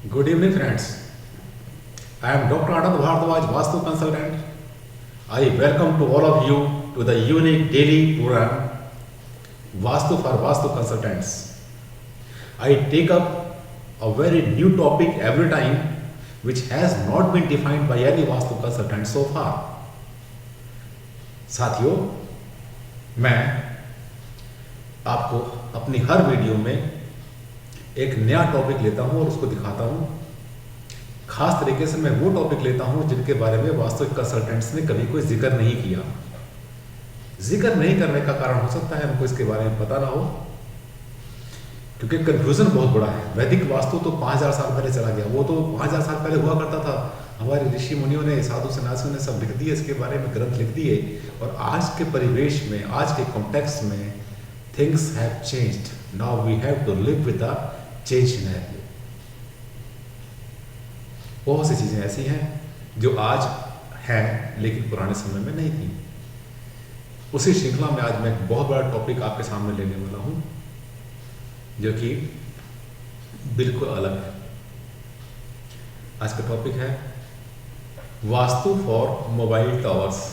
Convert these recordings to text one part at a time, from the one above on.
Good evening, friends. I am Dr. Anand Bhardwaj, Vastu Consultant. I welcome to all of you to the unique daily program Vastu for Vastu Consultants. I take up a very new topic every time which has not been defined by any Vastu consultant so far. साथियों, मैं आपको अपनी हर video में एक नया topic लेता हूं और उसको दिखाता हूं। खास तरीके से मैं वो टॉपिक लेता हूं जिनके बारे में वास्तविक कंसल्टेंट्स ने कभी कोई जिक्र नहीं किया। जिक्र नहीं करने का कारण हो सकता है उनको इसके बारे में पता ना हो, क्योंकि कंफ्यूजन बहुत बड़ा है। वैदिक वास्तु तो 5000 साल पहले चला गया, वो तो 5000 साल पहले हुआ करता था। हमारे ऋषि मुनियों ने, साधु सन्यासियों ने सब लिख दिए, इसके बारे में ग्रंथ लिख दिए। और आज के परिवेश में, आज के कॉन्टेक्स्ट में things have changed. Now we have to live with the change scenario. बहुत सी चीजें ऐसी हैं जो आज हैं लेकिन पुराने समय में नहीं थी। उसी श्रृंखला में आज मैं एक बहुत बड़ा टॉपिक आपके सामने लेने वाला हूं जो कि बिल्कुल अलग है। आज का टॉपिक है वास्तु फॉर मोबाइल टावर्स।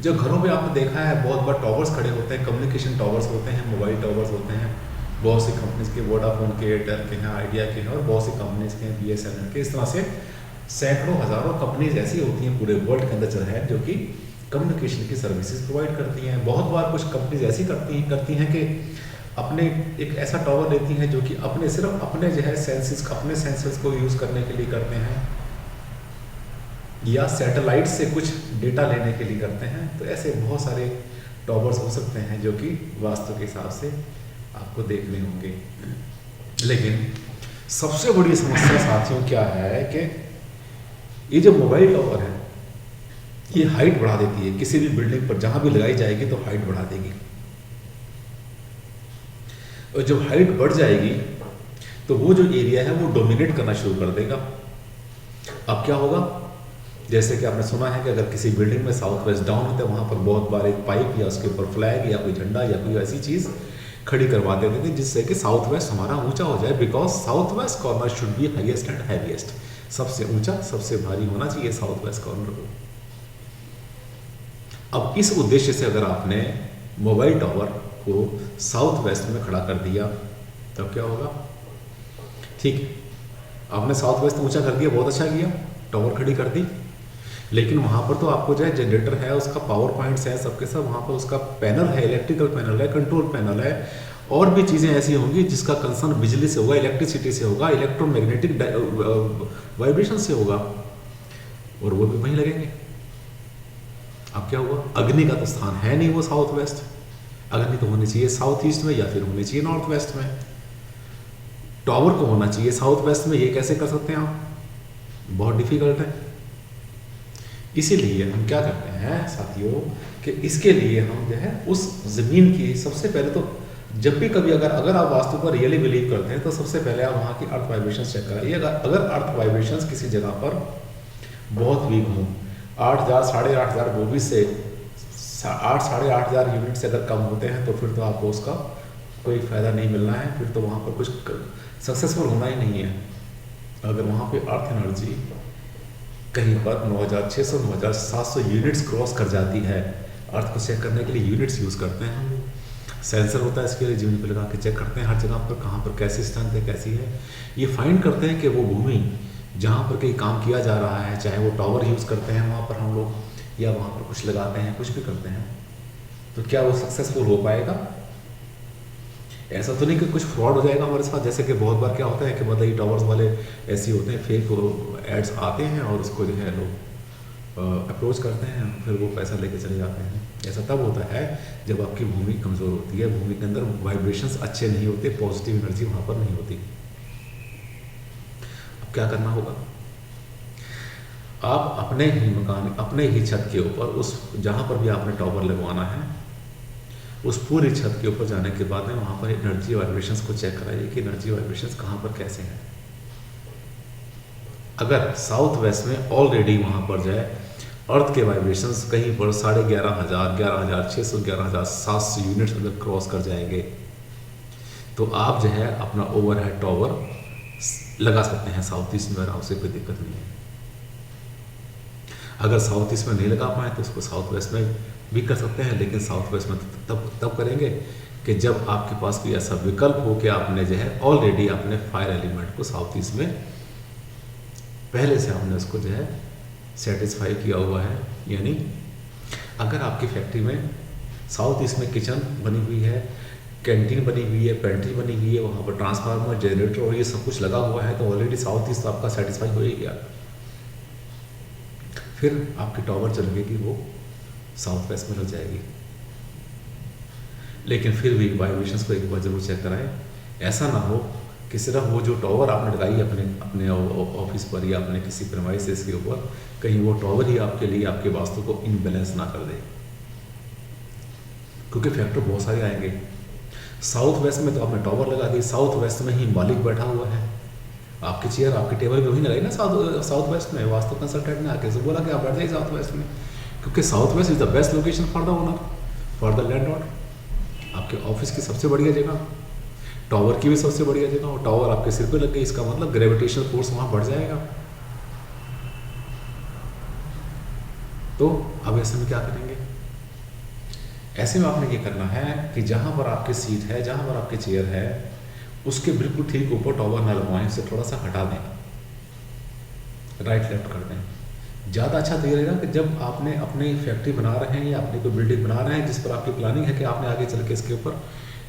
जो घरों में आपने देखा है बहुत बार टावर्स खड़े होते हैं, कम्युनिकेशन टावर्स होते हैं, मोबाइल टावर्स होते हैं। बहुत सी कंपनीज के, वोडाफोन के, एयरटेल के हैं, आइडिया के हैं और बहुत सी कंपनीज के हैं, BSNL के। इस तरह से सैकड़ों हजारों कंपनीज ऐसी होती हैं पूरे वर्ल्ड के अंदर है जो कि कम्युनिकेशन की सर्विसेज प्रोवाइड करती हैं। बहुत बार कुछ कंपनीज ऐसी करती हैं कि अपने एक ऐसा टावर लेती हैं जो कि सिर्फ अपने जो है अपने सेंसेस को यूज करने के लिए करते हैं, या सैटेलाइट से कुछ डेटा लेने के लिए करते हैं। तो ऐसे बहुत सारे टावर्स हो सकते हैं जो कि वास्तु के हिसाब से आपको देखने होंगे। लेकिन सबसे बड़ी समस्या साथियों क्या है कि ये जो मोबाइल टावर है ये हाइट बढ़ा देती है। किसी भी बिल्डिंग पर जहां भी लगाई जाएगी तो हाइट बढ़ा देगी, और जब हाइट बढ़ जाएगी तो वो जो एरिया है वो डोमिनेट करना शुरू कर देगा। अब क्या होगा, जैसे कि आपने सुना है कि अगर किसी बिल्डिंग में साउथ वेस्ट डाउन होता है, वहां पर बहुत बार एक पाइप या उसके ऊपर फ्लैग या कोई झंडा या कोई ऐसी चीज खड़ी करवा देते थे जिससे कि साउथ वेस्ट हमारा ऊंचा हो जाए। Because south west corner should be highest and heaviest. सबसे ऊंचा, सबसे भारी होना चाहिए साउथ वेस्ट कॉर्नर को। अब इस उद्देश्य से अगर आपने मोबाइल टावर को साउथ वेस्ट में खड़ा कर दिया तब क्या होगा? ठीक है, आपने साउथ वेस्ट ऊंचा कर दिया, बहुत अच्छा किया, टावर खड़ी कर दी। लेकिन वहां पर तो आपको जो है जनरेटर है, उसका पावर पॉइंट्स है, सबके सब वहां पर उसका पैनल है, इलेक्ट्रिकल पैनल है, कंट्रोल पैनल है, और भी चीजें ऐसी होंगी जिसका कंसर्न बिजली से होगा, इलेक्ट्रिसिटी से होगा, इलेक्ट्रोमैग्नेटिक वाइब्रेशन से होगा, और वो भी वहीं लगेंगे। अब क्या हुआ? अग्नि का तो स्थान है नहीं वो साउथ वेस्ट। अग्नि तो होनी चाहिए साउथ ईस्ट में या फिर होनी चाहिए नॉर्थ वेस्ट में। टावर को होना चाहिए साउथ वेस्ट में। ये कैसे कर सकते हैं आप? बहुत डिफिकल्ट है। इसीलिए हम क्या करते हैं साथियों कि इसके लिए हम जो है उस जमीन की, सबसे पहले तो जब भी कभी अगर आप वास्तु पर रियली बिलीव करते हैं तो सबसे पहले आप वहाँ की अर्थ वाइब्रेशंस चेक कराइए। अगर अर्थ वाइब्रेशंस किसी जगह पर बहुत वीक हों, 8000 8500 वो भी से 8 8500 यूनिट से अगर कम होते हैं तो फिर तो आपको उसका कोई फायदा नहीं मिलना है। फिर तो वहाँ पर कुछ सक्सेसफुल होना ही नहीं है। अगर वहाँ पे अर्थ एनर्जी कहीं पर 9600 9700 यूनिट्स क्रॉस कर जाती है, अर्थ को चेक करने के लिए यूनिट्स यूज करते हैं हम। सेंसर होता है इसके लिए, जमीन पर लगा के चेक करते हैं हर जगह पर कहाँ पर कैसी स्ट्रेंथ है, कैसी है। ये फाइंड करते हैं कि वो भूमि जहाँ पर कहीं काम किया जा रहा है, चाहे वो टावर यूज करते हैं वहाँ पर हम लोग, या वहाँ पर कुछ लगाते हैं, कुछ भी करते हैं, तो क्या वो सक्सेसफुल हो पाएगा? ऐसा तो नहीं कि कुछ फ्रॉड हो जाएगा हमारे साथ। जैसे कि बहुत बार क्या होता है कि मतलब ये टावर्स वाले ऐसे होते हैं, फेक एड्स आते हैं और उसको जो है लोग अप्रोच करते हैं, फिर वो पैसा लेके चले जाते हैं। ऐसा तब होता है जब आपकी भूमि कमज़ोर होती है, भूमि के अंदर वाइब्रेशंस अच्छे नहीं होते, पॉजिटिव एनर्जी वहाँ पर नहीं होती। अब क्या करना होगा? आप अपने ही मकान, अपने ही छत के ऊपर, उस जहाँ पर भी आपने टावर लगवाना है, उस पूरी छत के ऊपर जाने के बाद में वहाँ पर एनर्जी वाइब्रेशंस को चेक कराइए कि एनर्जी वाइब्रेशंस कहाँ पर कैसे हैं। अगर साउथ वेस्ट में ऑलरेडी वहाँ पर जो है अर्थ के वाइब्रेशंस कहीं पर 11,500 11,600 11,700 यूनिट्स अगर क्रॉस कर जाएंगे तो आप जो है अपना ओवरहेड टावर लगा सकते हैं साउथ ईस्ट में, आराम से, कोई दिक्कत नहीं है। अगर साउथ ईस्ट में नहीं लगा पाए तो उसको साउथ वेस्ट में भी कर सकते हैं, लेकिन साउथ वेस्ट में तब करेंगे कि जब आपके पास कोई ऐसा विकल्प हो कि आपने जो है ऑलरेडी अपने फायर एलिमेंट को साउथ ईस्ट में पहले से आपने उसको जो है सेटिस्फाई किया हुआ है। यानी अगर आपकी फैक्ट्री में साउथ ईस्ट में किचन बनी हुई है, कैंटीन बनी हुई है, पेंट्री बनी हुई है, वहाँ पर ट्रांसफार्मर, जनरेटर और ये सब कुछ लगा हुआ है, तो ऑलरेडी साउथ ईस्ट आपका सेटिस्फाई हो ही गया। फिर आपकी टॉवर जो लगेगी वो साउथ वेस्ट में लग जाएगी। लेकिन फिर भी वाइब्रेशंस को एक बार जरूर चेक कराएं। ऐसा ना हो कि सिर्फ वो जो टॉवर आपने लगाई अपने ऑफिस पर या अपने किसी प्रेमाइसेस के ऊपर, कहीं वो टॉवर ही आपके लिए आपके वास्तु को इनबैलेंस ना कर दे, क्योंकि फैक्टर बहुत सारे आएंगे। साउथ वेस्ट में तो आपने टॉवर लगा दी, साउथ वेस्ट में ही मालिक बैठा हुआ है, आपकी चेयर आपकी टेबल पे वही लगाई ना साउथ वेस्ट में। वास्तु कंसल्टेंट ने आके बोला कि आप बैठ जाइए साउथ वेस्ट में, क्योंकि south west is the best location for the owner, for the landlord. आपके ऑफिस की सबसे बढ़िया जगह, टावर की भी सबसे बढ़िया जगह, और टावर आपके सिर पे लग गई, इसका मतलब ग्रेविटेशनल फोर्स वहाँ बढ़ जाएगा। तो अब ऐसे में क्या करेंगे? ऐसे में आपने ये करना है कि जहाँ पर आपकी सीट है, जहाँ पर आपकी चेयर है, उसके बिल्कुल ठीक ऊपर टॉवर ना लगवाएं, उसे थोड़ा सा हटा दें, राइट लेफ्ट कर दें। ज़्यादा अच्छा तो ये रहेगा कि जब आपने अपनी फैक्ट्री बना रहे हैं या अपनी कोई बिल्डिंग बना रहे हैं जिस पर आपकी प्लानिंग है कि आपने आगे चल के इसके ऊपर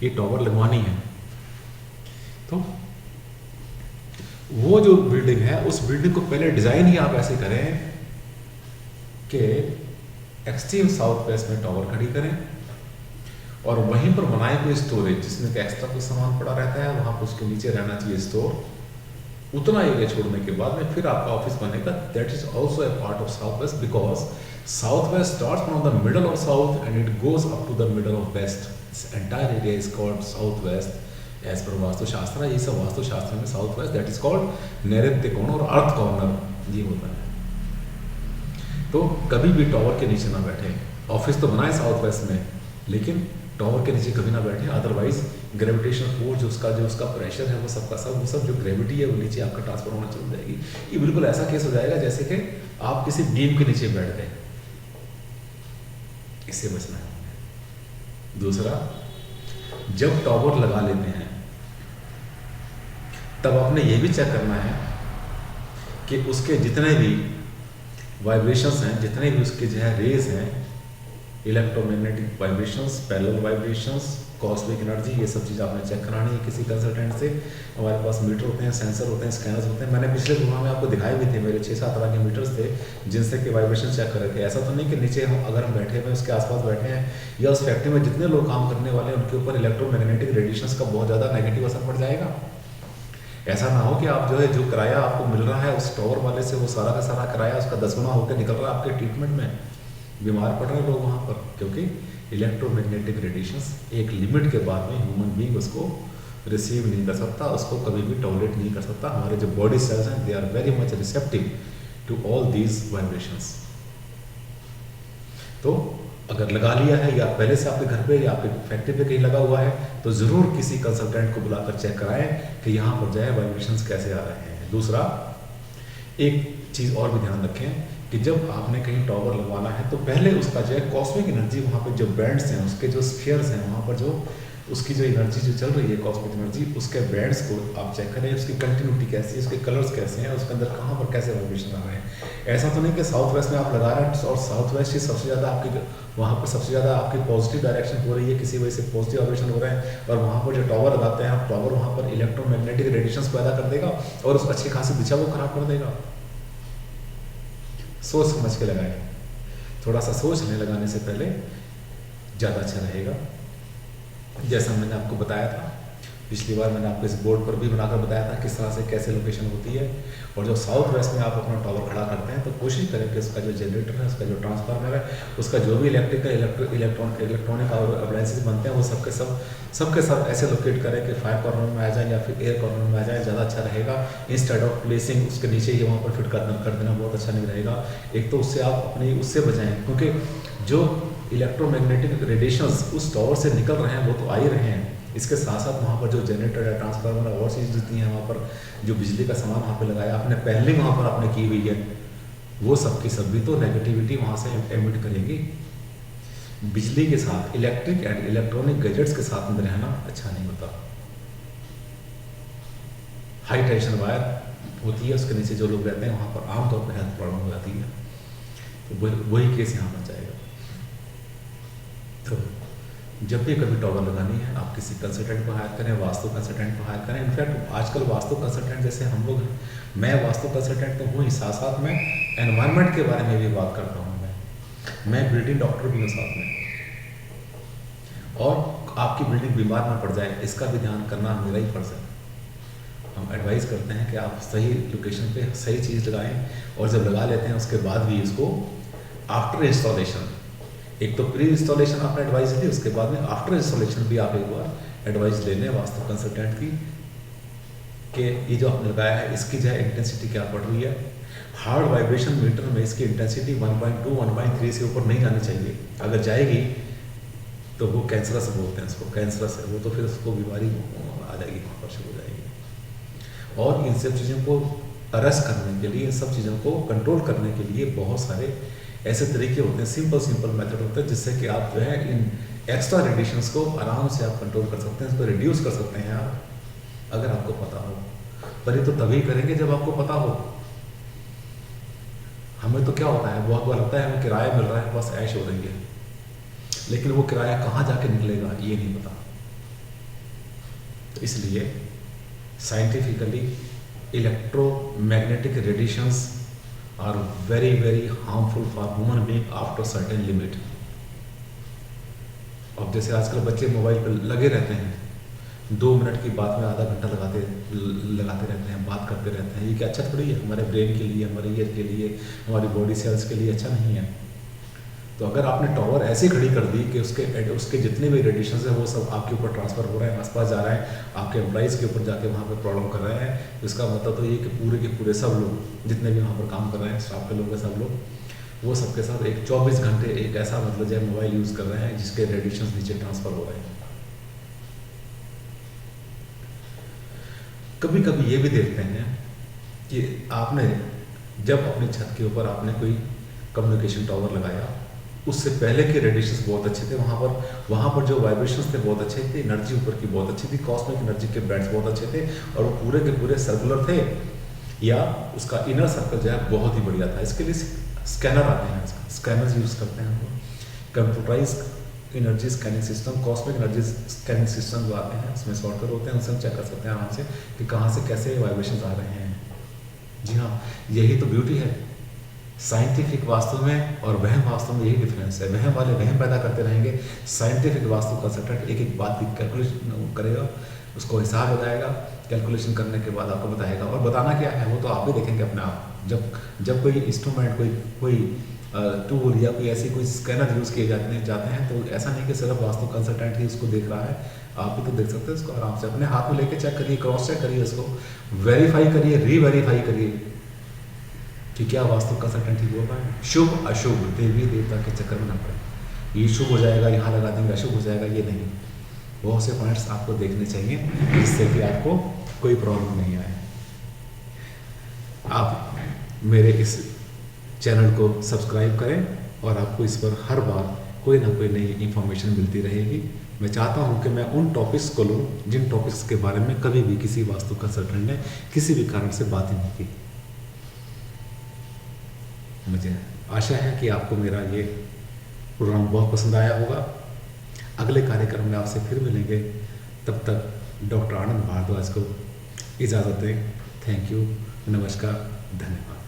ये टॉवर लगवानी है, तो वो जो बिल्डिंग है उस बिल्डिंग को पहले डिज़ाइन ही आप ऐसे करें कि एक्सट्रीम साउथ वेस्ट में टॉवर खड़ी करें और वहीं पर बनाए कोई स्टोरेज जिसमें एक्स्ट्रा कोई सामान पड़ा रहता है, वहाँ पर उसके नीचे रहना चाहिए स्टोर। उतना एरिया छोड़ने के बाद में फिर आपका ऑफिस बनेगा। That is also a part of south west, because south west starts from the middle of south and it goes up to the middle of west. This entire area is called south west as per वास्तुशास्त्र। ये सब वास्तुशास्त्र में south west that is called नैऋत्य कोण और अर्थ corner ये होता है। तो कभी भी टॉवर के नीचे ना बैठे। ऑफिस तो बनाए साउथ वेस्ट में, लेकिन टॉवर के नीचे कभी ना बैठे, अदरवाइज ग्रेविटेशनल फोर्स जो उसका प्रेशर है वो सब जो ग्रेविटी है वो नीचे आपका ट्रांसफर होना चल जाएगी। ये बिल्कुल ऐसा केस हो जाएगा जैसे कि आप किसी बीम के नीचे बैठ गए। इससे बचना है। दूसरा, जब टॉवर लगा लेते हैं तब आपने ये भी चेक करना है कि उसके जितने भी वाइब्रेशंस हैं, जितने भी उसके जो है रेज हैं, electromagnetic vibrations, parallel vibrations, cosmic energy, ये सब चीज़ आपने चेक करानी है किसी कंसल्टेंट से। हमारे पास मीटर होते हैं, सेंसर होते हैं, स्कैनर्स होते हैं। मैंने पिछले प्रोग्राम में आपको दिखाए भी थे, मेरे 6-7 तरह के मीटर्स थे जिनसे कि वाइब्रेशन चेक कर रहे थे। ऐसा तो नहीं कि नीचे अगर हम बैठे हुए उसके आसपास बैठे हैं या उस फैक्ट्री में जितने लोग काम करने वाले हैं उनके ऊपर इलेक्ट्रोमैग्नेटिक रेडिएशंस का बहुत ज़्यादा नेगेटिव असर पड़ जाएगा। ऐसा ना हो कि आप जो किराया आपको मिल रहा है उस टॉवर वाले से, वो सारा का सारा किराया उसका 10 गुना होकर निकल रहा है आपके ट्रीटमेंट में, बीमार पड़ रहे हैं लोग वहाँ पर। क्योंकि इलेक्ट्रोमैग्नेटिक रेडिएशंस एक लिमिट के बाद में ह्यूमन बीइंग उसको रिसीव नहीं कर सकता, उसको कभी भी टॉलरेट नहीं कर सकता। हमारे जो बॉडी सेल्स हैं they are very much receptive to all these vibrations. तो अगर लगा लिया है या पहले से आपके घर पे या आपके फैक्ट्री पे कहीं लगा हुआ है तो ज़रूर किसी कंसल्टेंट को बुलाकर चेक कराएं कि यहाँ पर जो है वाइब्रेशंस कैसे आ रहे हैं। दूसरा, एक चीज़ और भी ध्यान रखें कि जब आपने कहीं टॉवर लगवाना है तो पहले उसका जो है कॉस्मिक एनर्जी, वहाँ पे जो बैंड्स हैं, उसके जो स्फीयर्स हैं, वहाँ पर जो उसकी जो एनर्जी जो चल रही है कॉस्मिक एनर्जी, उसके बैंड्स को आप चेक करें, उसकी कंटिन्यूटी कैसी है, उसके कलर्स कैसे हैं, उसके अंदर कहाँ पर कैसे वाइब्रेशन आ रहे हैं। ऐसा तो नहीं कि साउथ वेस्ट में आप लगा रहे हैं और साउथ वेस्ट ही सबसे ज़्यादा आपकी, वहाँ पर सबसे ज़्यादा आपकी पॉजिटिव डायरेक्शन हो रही है, किसी वजह से पॉजिटिव वाइब्रेशन हो रहे हैं, और वहाँ पर जो टॉवर लगाते हैं आप, टॉवर वहाँ पर इलेक्ट्रोमैग्नेटिक रेडिएशंस पैदा कर देगा और उस अच्छी खासी दिशा को खराब कर देगा। सोच समझ के लगाएं, थोड़ा सा सोच लें लगाने से पहले, ज़्यादा अच्छा रहेगा। जैसा मैंने आपको बताया था पिछली बार, मैंने आपको इस बोर्ड पर भी बनाकर बताया था किस तरह से कैसे लोकेशन होती है। और जो साउथ वेस्ट में आप अपना टावर खड़ा करते हैं तो कोशिश करें कि उसका जो जनरेटर है, उसका जो ट्रांसफार्मर है, उसका जो भी इलेक्ट्रॉनिक अप्लायंसेस बनते हैं वो सबके सब ऐसे लोकेट करें कि फायर कॉर्नर में आ जाए या फिर एयर कॉर्नर में आ जाए, ज़्यादा अच्छा रहेगा। इंस्टेड ऑफ प्लेसिंग उसके नीचे ही वहाँ पर फिट कर देना बहुत अच्छा नहीं रहेगा। एक तो उससे आप उससे बचाएँ, क्योंकि जो इलेक्ट्रोमैग्नेटिक रेडिएशंस उस टावर से निकल रहे हैं वो तो आ ही रहे हैं, इसके साथ साथ वहाँ पर जो जनरेटर है, ट्रांसफार्मर और चीज़ जितनी है वहाँ पर, जो बिजली का सामान वहाँ पे लगाया आपने, पहले वहाँ पर आपने की हुई है, वो सब की सब भी तो नेगेटिविटी वहाँ से एमिट करेंगी। बिजली के साथ, इलेक्ट्रिक एंड इलेक्ट्रॉनिक गैजेट्स के साथ में रहना अच्छा नहीं होता। हाई टेंशन वायर होती है, उसके नीचे जो लोग रहते हैं वहाँ पर आमतौर पर हेल्थ प्रॉब्लम हो जाती है। तो वही केस यहाँ बन जाएगा। तो जब भी कभी टॉवर लगानी है, आप किसी कंसल्टेंट को हायर करें, वास्तु कंसल्टेंट को हायर करें। इनफैक्ट आजकल वास्तु कंसल्टेंट जैसे हम लोग हैं, मैं वास्तु कंसल्टेंट तो हूँ ही, साथ साथ में एनवायरनमेंट के बारे में भी बात करता हूँ। मैं बिल्डिंग डॉक्टर भी हूँ साथ में, और आपकी बिल्डिंग बीमार ना पड़ जाए इसका भी ध्यान करना मेरा ही फर्ज है। हम एडवाइस करते हैं कि आप सही लोकेशन पे सही चीज़ लगाएं, और जब लगा लेते हैं उसके बाद भी इसको आफ्टर इंस्टॉलेशन, एक तो प्री इंस्टॉलेशन आपने एडवाइस ली, उसके बाद में आफ्टर इंस्टॉलेशन भी आप एक बार एडवाइस ले लें वास्तु कंसल्टेंट की, कि ये जो आपने लगाया है इसकी जो है इंटेंसिटी क्या पड़ रही है। हार्ड वाइब्रेशन मीटर में इसकी इंटेंसिटी 1.2 1.3 से ऊपर नहीं जानी चाहिए। अगर जाएगी तो वो कैंसरस बोलते हैं उसको, कैंसरस है वो, तो फिर उसको बीमारी आ जाएगी, वहाँ पर शुरू हो जाएगी। और इन सब चीज़ों को अरेस्ट करने के लिए, इन सब चीज़ों को कंट्रोल करने के लिए बहुत सारे ऐसे तरीके होते हैं, सिंपल मेथड होते हैं, जिससे कि आप जो है इन एक्स्ट्रा रेडिएशंस को आराम से आप कंट्रोल कर सकते हैं, इसको रिड्यूस कर सकते हैं आप, अगर आपको पता हो। पर ये तो तभी करेंगे जब आपको पता हो। हमें तो क्या होता है, बहुत बार लगता है हमें किराया मिल रहा है, बस ऐश हो रही है, लेकिन वो किराया कहाँ जाके निकलेगा ये नहीं पता। तो इसलिए scientifically electromagnetic radiations are very very harmful for human being after certain limit. अब जैसे आजकल बच्चे मोबाइल पर लगे रहते हैं, 2 मिनट की बात में आधा घंटा लगाते रहते हैं, बात करते रहते हैं। ये क्या अच्छा थोड़ी है हमारे ब्रेन के लिए, हमारे ईयर के लिए, हमारी बॉडी सेल्स के लिए अच्छा नहीं है। तो अगर आपने टॉवर ऐसे खड़ी कर दी कि उसके जितने भी रेडिएशन है वो सब आपके ऊपर ट्रांसफर हो रहे हैं, आसपास जा रहे हैं, आपके एम्प्लॉइज़ के ऊपर जाके वहाँ पर प्रॉब्लम कर रहे हैं, तो इसका मतलब तो ये कि पूरे के पूरे सब लोग जितने भी वहाँ पर काम कर रहे हैं, स्टाफ के लोग हैं, सब लोग वो सबके साथ एक 24 घंटे एक ऐसा मतलब जो है मोबाइल यूज़ कर रहे हैं जिसके रेडिएशन नीचे ट्रांसफ़र हो रहे हैं। कभी कभी ये भी देखते हैं कि आपने जब अपनी छत के ऊपर आपने कोई कम्युनिकेशन टावर लगाया, उससे पहले के रेडिएशंस बहुत अच्छे थे, वहाँ पर जो वाइब्रेशंस थे बहुत अच्छे थे, एनर्जी ऊपर की बहुत अच्छी थी, कॉस्मिक एनर्जी के बैंड्स बहुत अच्छे थे, और वो पूरे के पूरे सर्कुलर थे, या उसका इनर सर्कल जो है बहुत ही बढ़िया था। इसके लिए स्कैनर आते हैं, स्कैनर्स यूज़ करते हैं हम, computerise energy scanning system, cosmic energy scanning system जो आते हैं उसमें सॉफ्टवेयर होते हैं, उनसे हम चेक कर सकते हैं आराम से कि कहाँ से कैसे वाइब्रेशंस आ रहे हैं। जी हाँ, यही तो ब्यूटी है साइंटिफिक वास्तु में और वहम वास्तु में, यही डिफरेंस है। वहम वाले वहम पैदा करते रहेंगे, साइंटिफिक वास्तु कंसल्टेंट एक एक बात की कैलकुलेशन करेगा, उसको हिसाब लगाएगा, कैलकुलेशन करने के बाद आपको बताएगा, और बताना क्या है वो तो आप भी देखेंगे अपने आप। जब कोई इंस्ट्रूमेंट, कोई टूल या कोई ऐसी कोई स्कैनर यूज़ किए जाते हैं, तो ऐसा नहीं कि सिर्फ वास्तु कंसल्टेंट ही उसको देख रहा है, आप भी तो देख सकते हैं उसको आराम से अपने हाथ में लेके चेक करिए, क्रॉस चेक करिए, उसको वेरीफाई करिए, रीवेरीफाई करिए कि क्या वास्तु कंसल्टेंट ही बोल रहा है। शुभ अशुभ देवी देवता के चक्कर में ना पड़े, ये शुभ हो जाएगा यहाँ लगा देंगे, अशुभ हो जाएगा, ये नहीं। बहुत से पॉइंट्स आपको देखने चाहिए जिससे कि आपको कोई प्रॉब्लम नहीं आए। आप मेरे इस चैनल को सब्सक्राइब करें और आपको इस पर हर बार कोई ना कोई नई इन्फॉर्मेशन मिलती रहेगी। मैं चाहता हूं कि मैं उन टॉपिक्स को लूं जिन टॉपिक्स के बारे में कभी भी किसी वास्तु कंसल्टेंट ने किसी भी कारण से बात ही नहीं की। मुझे आशा है कि आपको मेरा ये प्रोग्राम बहुत पसंद आया होगा। अगले कार्यक्रम में आपसे फिर मिलेंगे, तब तक डॉक्टर आनंद भारद्वाज को इजाज़त दें। थैंक यू, नमस्कार, धन्यवाद।